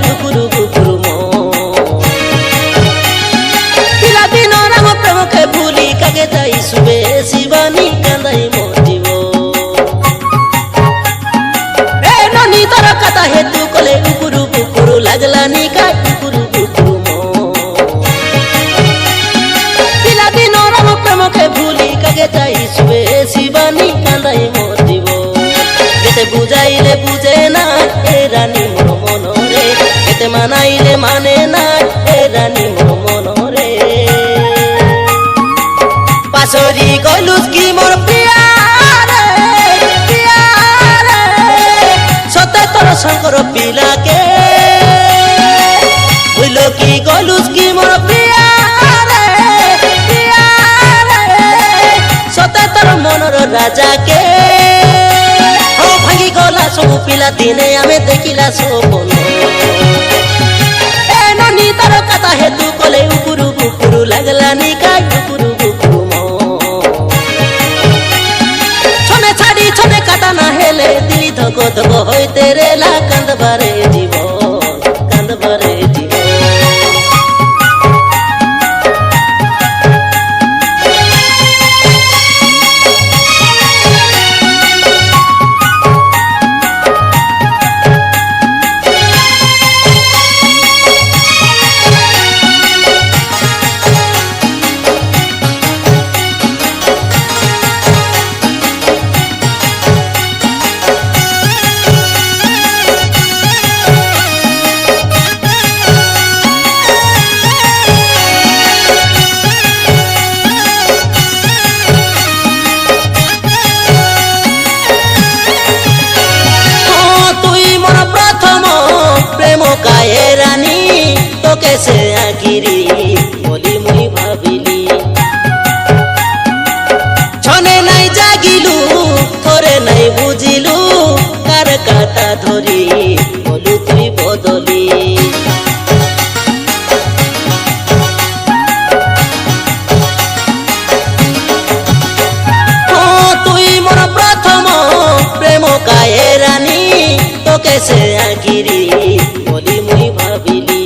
বুকুরু বুকুরু পিলাদিন রাম প্রেমকে ভুলি কাকে যাই শুবে শিবানী কান্দাই মোর জীব এ ননি তোর কথা হেতু কলে বুকুরু বুকুরু লাগলা নিকা বুকুরু বুকুরু পিলাদিন রাম প্রেমকে ভুলি কাকে যাই শুবে শিবানী কান্দাই মোর জীব যেতে বুঝাইলে বুঝে না এ রানী মোর মনরে যেতে মানাইলে মানে না এ রানী মোর মনরে পাশরি গলুস কি মোর প্রিয়ারে প্রিয়ারে সতে তোর শঙ্কর পিলাকে বুঝলো কি গলুস কি মোর প্রিয়ারে প্রিয়ারে সতে তোর মনর রাজাকে ভাঙি গলা সবু পিলা দিনে আমি দেখিলা সপন এ ননি তার কথা হেতু কলে উকুরু বুকুরু লাগলা নিকাই উকুরু বুকুরু ছনে ছাড়ি ছনে কাটা না হেলে দিলি ধক ধক হইতে রেলা কান্দবারে জীবন কান্দবারে জীবন কায়ে রানী তোকে সে আকিরি বলি মুই ভাবিলি ছনে নাই জাগিলু থরে নাই বুঝিলু কার কাটা ধরি বলু তুই বদলি তুই মোর প্রথম প্রেম কায়ে রানী তোকে সে আকিরি বলি মুই ভাবিলি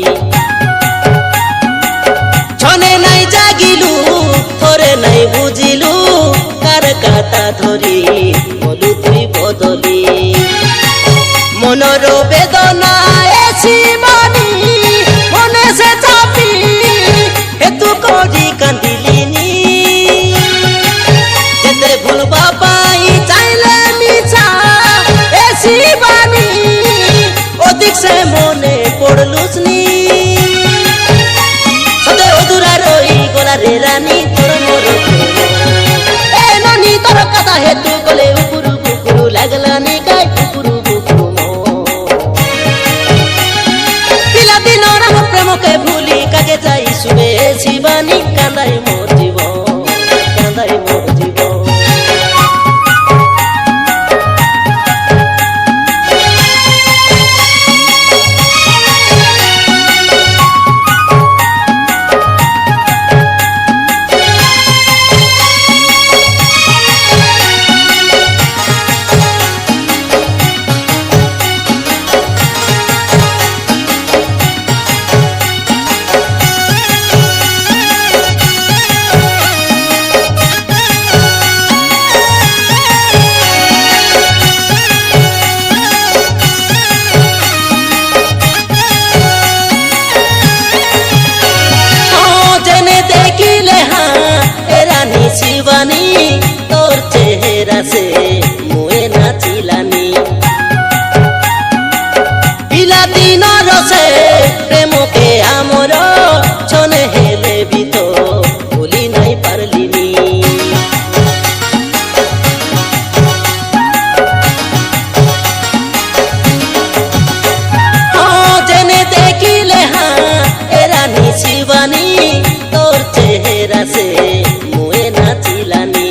ছনে নাই জাগিলু থরে নাই বুঝিলু কার কাটা ধরি বলু তুই বদলি মনর বেদনা এসি মানি মনে সে চাপি হেতু করি কান্দিলিনি যেতে ভুলবা পাই চাইলে মিছা এসি বানি অধিক সে মনে পড়লুসনি সদে অধুরা রই গলা রে রানী তোর মোর এ ননি তোর কথা হেতু গলে উকুরু বুকুরু লাগলা নিকাই উকুরু বুকুরু পিলাদিন রাম প্রেমকে ভুলি কাকে যাই শুবে শিবানী কান্দাই মোর জীবন কান্দাই মোর জীবন শিবানী তোর চেহারা সে মুয়ে নাচিলানি পিলাদিন রসে প্রেমকে আমর ছনে হেলে বিত ভুলি নাই পারলিনি জেনে দেখিলে শিবানী তোর চেহারা সে মুয়ে নাচিলানি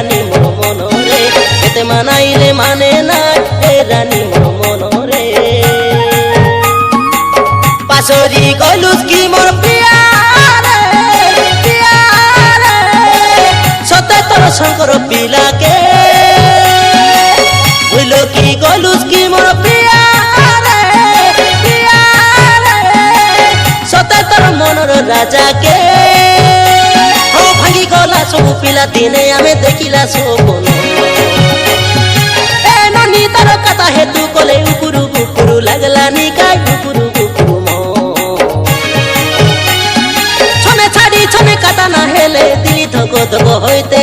রানী মোর মনরে এতে মানাইলে মানে না এ রানী মোর মনরে পাশরি কইলুস কি মোর প্রিয়া সতে তোর শঙ্কর পিলাকে হইল কি কইলুস কি মোর প্রিয়া সতে তোর মনর রাজাকে ও ভাঙি গলা সবু পিলা দিনে আমি দেখিলা সপন এ ননি তার কথা হেতু কলে উপুরু বুকুরু লাগলা নিকাই উপুরু বুকুরু ছনে ছাড়ি ছনে কাটা না হেলে দিলি ধক ধক হইতে